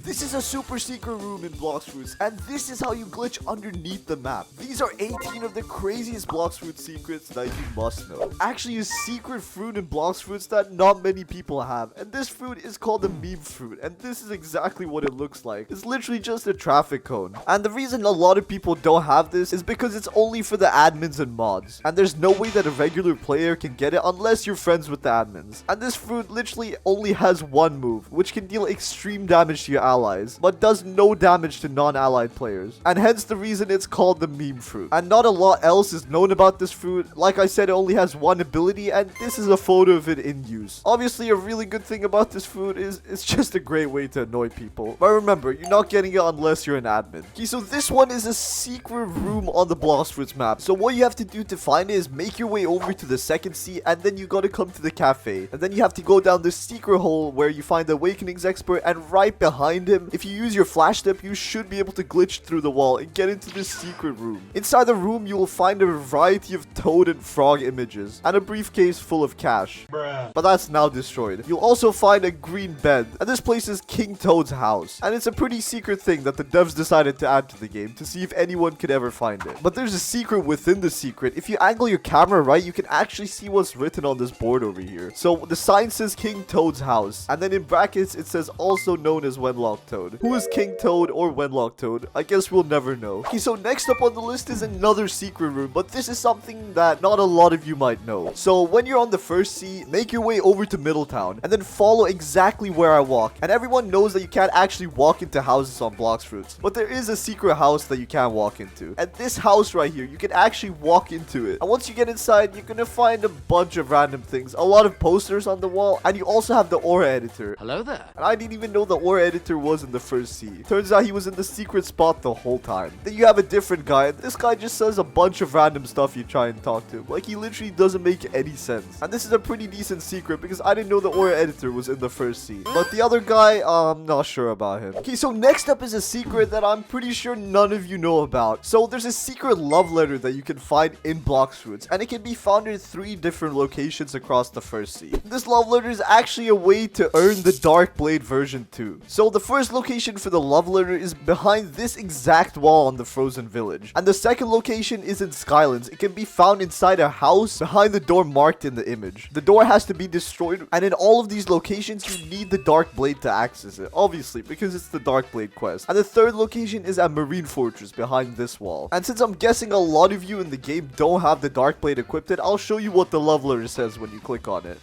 This is a super secret room in Blox Fruits, and this is how you glitch underneath the map. These are 18 of the craziest Blox Fruits secrets that you must know. Actually, a secret fruit in Blox Fruits that not many people have, and this fruit is called the meme fruit, and this is exactly what it looks like. It's literally just a traffic cone. And the reason a lot of people don't have this is because it's only for the admins and mods, and there's no way that a regular player can get it unless you're friends with the admins. And this fruit literally only has one move, which can deal extreme damage to your allies, but does no damage to non-allied players, and hence the reason it's called the meme fruit. And not a lot else is known about this fruit. Like I said, it only has one ability, and this is a photo of it in use. Obviously, a really good thing about this fruit is it's just a great way to annoy people. But remember, you're not getting it unless you're an admin. Okay, so this one is a secret room on the Blox Fruits map. So what you have to do to find it is make your way over to the second sea, and then you gotta come to the cafe. And then you have to go down this secret hole where you find the Awakenings expert, and right behind him, if you use your flash step, you should be able to glitch through the wall and get into this secret room. Inside the room, you will find a variety of toad and frog images, and a briefcase full of cash. Bruh. But that's now destroyed. You'll also find a green bed, and this place is King Toad's house. And it's a pretty secret thing that the devs decided to add to the game to see if anyone could ever find it. But there's a secret within the secret. If you angle your camera right, you can actually see what's written on this board over here. So the sign says King Toad's house, and then in brackets it says also known as Wenlock Toad. Who is King Toad or Wenlock Toad? I guess we'll never know. Okay, so next up on the list is another secret room, but this is something that not a lot of you might know. So when you're on the first sea, make your way over to Middletown, and then follow exactly where I walk. And everyone knows that you can't actually walk into houses on Blox Fruits, but there is a secret house that you can walk into. And this house right here, you can actually walk into it. And once you get inside, you're gonna find a bunch of random things, a lot of posters on the wall, and you also have the aura editor. Hello there. And I didn't even know the aura editor was in the first sea. Turns out he was in the secret spot the whole time. Then you have a different guy, and this guy just says a bunch of random stuff you try and talk to him. Like, he literally doesn't make any sense. And this is a pretty decent secret because I didn't know the aura editor was in the first sea. But the other guy, I'm not sure about him. Okay, so next up is a secret that I'm pretty sure none of you know about. So there's a secret love letter that you can find in Blox Fruits, and it can be found in 3 different locations across the first sea. This love letter is actually a way to earn the Dark Blade version 2. So the first location for the love letter is behind this exact wall on the frozen village, and the second location is in Skylands. It can be found inside a house behind the door marked in the image. The door has to be destroyed, and in all of these locations you need the Dark Blade to access it, obviously because it's the Dark Blade quest. And the third location is at Marine Fortress behind this wall. And since I'm guessing a lot of you in the game don't have the Dark Blade equipped, I'll show you what the love letter says when you click on it.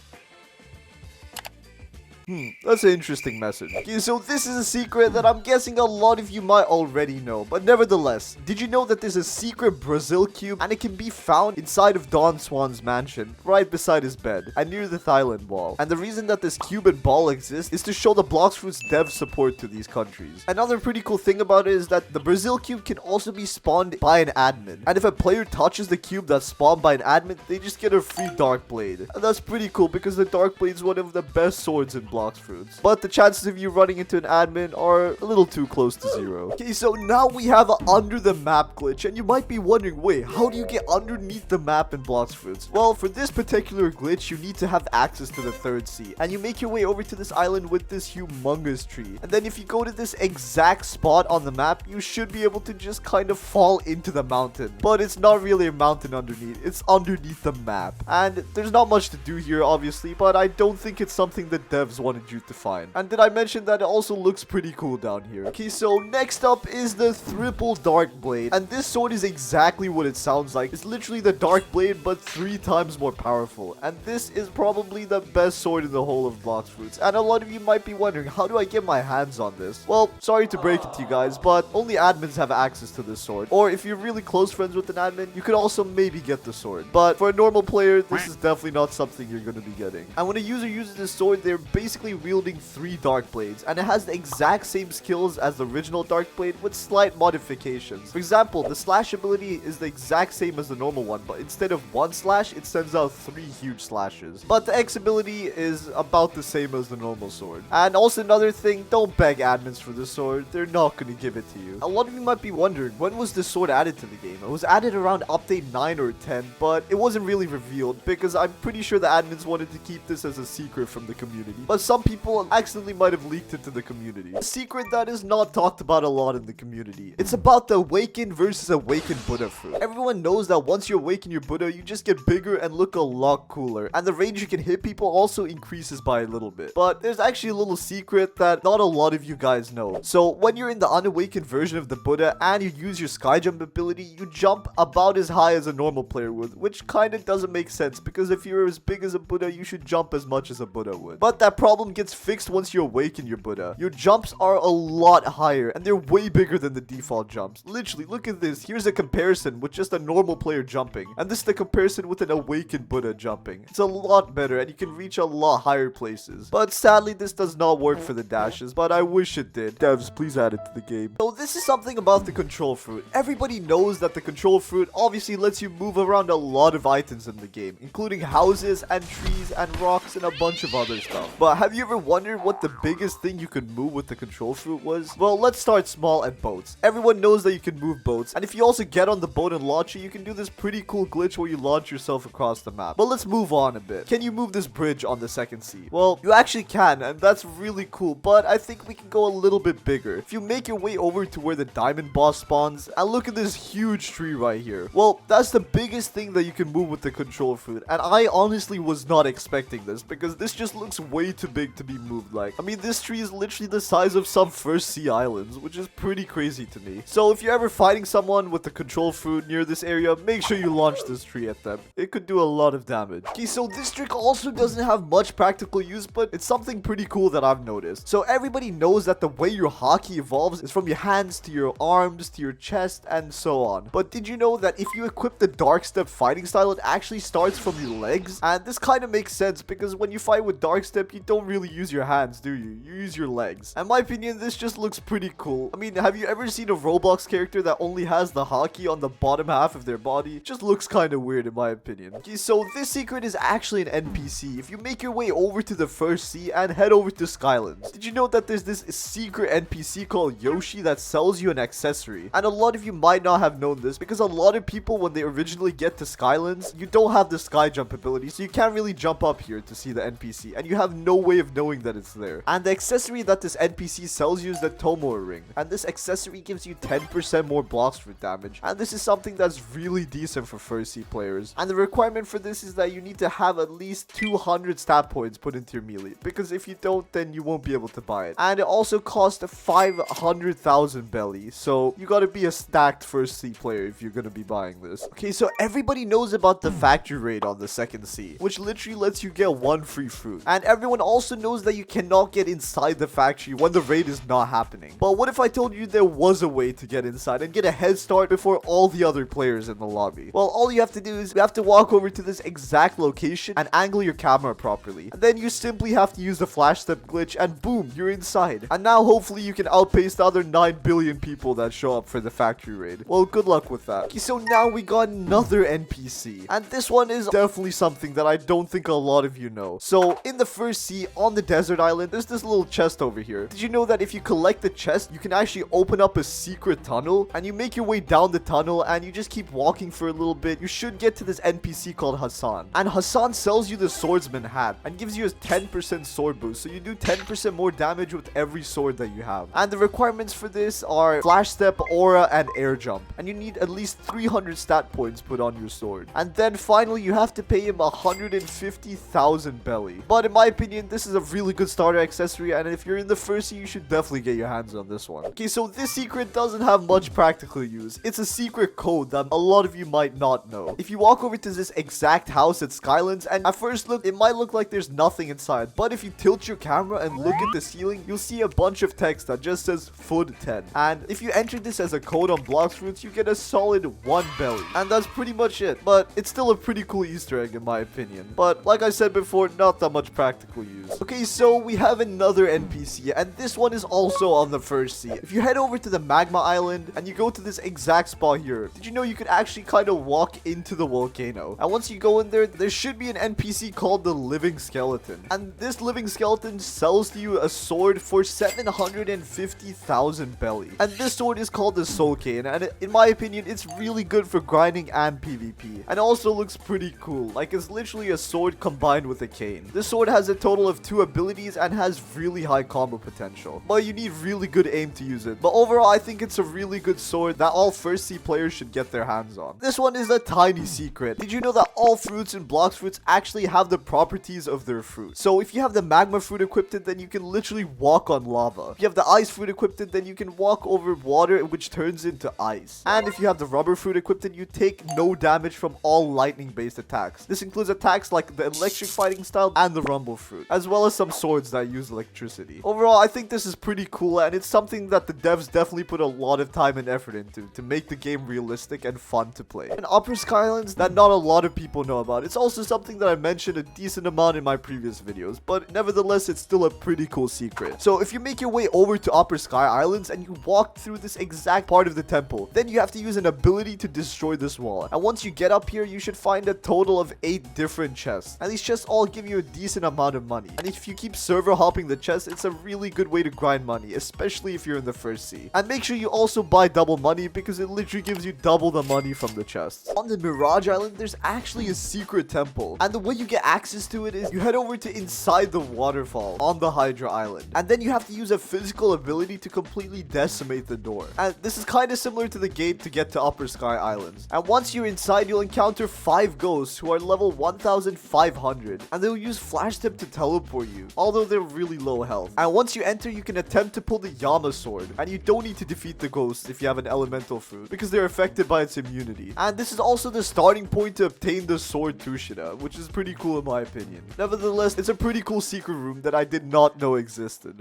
That's an interesting message. Okay, so this is a secret that I'm guessing a lot of you might already know. But nevertheless, did you know that there's a secret Brazil cube, and it can be found inside of Don Swan's mansion, right beside his bed, and near the Thailand wall. And the reason that this cube and ball exists is to show the Blox Fruits dev support to these countries. Another pretty cool thing about it is that the Brazil cube can also be spawned by an admin. And if a player touches the cube that's spawned by an admin, they just get a free Dark Blade. And that's pretty cool because the Dark Blade is one of the best swords in Blox Fruits. But the chances of you running into an admin are a little too close to 0. Okay, so now we have an under the map glitch, and you might be wondering, wait, how do you get underneath the map in Blox Fruits? Well, for this particular glitch, you need to have access to the third sea, and you make your way over to this island with this humongous tree. And then if you go to this exact spot on the map, you should be able to just kind of fall into the mountain. But it's not really a mountain underneath, it's underneath the map. And there's not much to do here, obviously, but I don't think it's something the devs wanted you to find. And did I mention that it also looks pretty cool down here? Okay, so next up is the Triple Dark Blade, and this sword is exactly what it sounds like. It's literally the Dark Blade, but 3 times more powerful. And this is probably the best sword in the whole of Blox Fruits. And a lot of you might be wondering, how do I get my hands on this? Well, sorry to break it to you guys, but only admins have access to this sword. Or if you're really close friends with an admin, you could also maybe get the sword. But for a normal player, this is definitely not something you're going to be getting. And when a user uses this sword, they're basically wielding 3 Dark Blades, and it has the exact same skills as the original Dark Blade with slight modifications. For example, the slash ability is the exact same as the normal one, but instead of 1 slash, it sends out 3 huge slashes. But the X ability is about the same as the normal sword. And also another thing, don't beg admins for this sword, they're not going to give it to you. A lot of you might be wondering, when was this sword added to the game? It was added around update 9 or 10, but it wasn't really revealed because I'm pretty sure the admins wanted to keep this as a secret from the community. But because some people accidentally might have leaked it to the community. A secret that is not talked about a lot in the community. It's about the awakened versus awakened Buddha fruit. Everyone knows that once you awaken your Buddha, you just get bigger and look a lot cooler. And the range you can hit people also increases by a little bit. But there's actually a little secret that not a lot of you guys know. So when you're in the unawakened version of the Buddha and you use your sky jump ability, you jump about as high as a normal player would, which kind of doesn't make sense because if you're as big as a Buddha, you should jump as much as a Buddha would. But that problem gets fixed once you awaken your Buddha. Your jumps are a lot higher and they're way bigger than the default jumps. Literally, look at this. Here's a comparison with just a normal player jumping, and this is the comparison with an awakened Buddha jumping. It's a lot better and you can reach a lot higher places. But sadly, this does not work for the dashes, but I wish it did. Devs, please add it to the game. So this is something about the control fruit. Everybody knows that the control fruit obviously lets you move around a lot of items in the game, including houses and trees and rocks and a bunch of other stuff. But have you ever wondered what the biggest thing you could move with the control fruit was? Well, let's start small at boats. Everyone knows that you can move boats, and if you also get on the boat and launch it, you can do this pretty cool glitch where you launch yourself across the map. But let's move on a bit. Can you move this bridge on the second sea? Well, you actually can, and that's really cool, but I think we can go a little bit bigger. If you make your way over to where the diamond boss spawns, and look at this huge tree right here. Well, that's the biggest thing that you can move with the control fruit, and I honestly was not expecting this because this just looks way too big to be moved like. I mean, this tree is literally the size of some first sea islands, which is pretty crazy to me. So if you're ever fighting someone with the control fruit near this area, make sure you launch this tree at them. It could do a lot of damage. Okay, so this trick also doesn't have much practical use, but it's something pretty cool that I've noticed. So everybody knows that the way your haki evolves is from your hands to your arms to your chest and so on. But did you know that if you equip the DARKSTEP fighting style, it actually starts from your legs? And this kind of makes sense because when you fight with DARKSTEP, you don't really use your hands, do you? You use your legs. In my opinion, this just looks pretty cool. I mean, have you ever seen a Roblox character that only has the haki on the bottom half of their body? It just looks kind of weird in my opinion. Okay, so this secret is actually an NPC. If you make your way over to the first sea and head over to Skylands, did you know that there's this secret NPC called Yoshi that sells you an accessory? And a lot of you might not have known this because a lot of people, when they originally get to Skylands, you don't have the sky jump ability, so you can't really jump up here to see the NPC, and you have no way of knowing that it's there. And the accessory that this NPC sells you is the Tomo ring, and this accessory gives you 10% more Blox Fruit damage, and this is something that's really decent for first sea players. And the requirement for this is that you need to have at least 200 stat points put into your melee, because if you don't, then you won't be able to buy it. And it also costs 500,000 belly, so you gotta be a stacked first sea player if you're gonna be buying this. Okay, so everybody knows about the factory raid on the second sea, which literally lets you get one free fruit. And everyone also knows that you cannot get inside the factory when the raid is not happening. But what if I told you there was a way to get inside and get a head start before all the other players in the lobby? Well, all you have to do is you have to walk over to this exact location and angle your camera properly. And then you simply have to use the flash step glitch and boom, you're inside. And now hopefully you can outpace the other 9 billion people that show up for the factory raid. Well, good luck with that. Okay, so now we got another NPC. And this one is definitely something that I don't think a lot of you know. So in the first sea on the desert island, there's this little chest over here. Did you know that if you collect the chest, you can actually open up a secret tunnel, and you make your way down the tunnel and you just keep walking for a little bit? You should get to this NPC called HASAN. And HASAN sells you the swordsman hat and gives you a 10% sword boost, so you do 10% more damage with every sword that you have. And the requirements for this are flash step, aura, and air jump, and you need at least 300 stat points put on your sword. And then finally you have to pay him 150,000 belly. But in my opinion, this is a really good starter accessory, and if you're in the first sea, you should definitely get your hands on this one. Okay, so this secret doesn't have much practical use. It's a secret code that a lot of you might not know. If you walk over to this exact house at Skylands, and at first look, it might look like there's nothing inside, but if you tilt your camera and look at the ceiling, you'll see a bunch of text that just says food 10. And if you enter this as a code on Blox Fruits, you get a solid 1 belly. And that's pretty much it. But it's still a pretty cool Easter egg in my opinion. But like I said before, not that much practical use. Okay, so we have another NPC, and this one is also on the first sea. If you head over to the magma island and you go to this exact spot here, did you know you could actually kind of walk into the volcano? And once you go in there should be an NPC called the living skeleton. And this living skeleton sells to you a sword for 750,000 belly. And this sword is called the Soul Cane, and in my opinion, it's really good for grinding and PvP. And also looks pretty cool. Like, it's literally a sword combined with a cane. This sword has a total total of 2 abilities and has really high combo potential, but you need really good aim to use it. But overall, I think it's a really good sword that all first C players should get their hands on. This one is a tiny secret. Did you know that all fruits in Blox Fruits actually have the properties of their fruit? So if you have the magma fruit equipped, then you can literally walk on lava. If you have the ice fruit equipped, then you can walk over water, which turns into ice. And if you have the rubber fruit equipped, you take no damage from all lightning based attacks. This includes attacks like the electric fighting style and the rumble fruit, as well as some swords that use electricity. Overall, I think this is pretty cool, and it's something that the devs definitely put a lot of time and effort into to make the game realistic and fun to play. And Upper Skylands that not a lot of people know about. It's also something that I mentioned a decent amount in my previous videos, but nevertheless, it's still a pretty cool secret. So if you make your way over to Upper Sky Islands and you walk through this exact part of the temple, then you have to use an ability to destroy this wall. And once you get up here, you should find a total of 8 different chests. And these chests all give you a decent amount of money. And if you keep server hopping the chests, it's a really good way to grind money, especially if you're in the first sea. And make sure you also buy double money because it literally gives you double the money from the chests. On the Mirage Island, there's actually a secret temple. And the way you get access to it is you head over to inside the waterfall on the Hydra Island. And then you have to use a physical ability to completely decimate the door. And this is kind of similar to the gate to get to Upper Sky Islands. And once you're inside, you'll encounter 5 ghosts who are level 1500. And they'll use flash tip to teleport you, although they're really low health. And once you enter, you can attempt to pull the Yama sword. And you don't need to defeat the ghosts if you have an elemental fruit, because they're affected by its immunity. And this is also the starting point to obtain the sword Tushina, which is pretty cool in my opinion. Nevertheless, it's a pretty cool secret room that I did not know existed.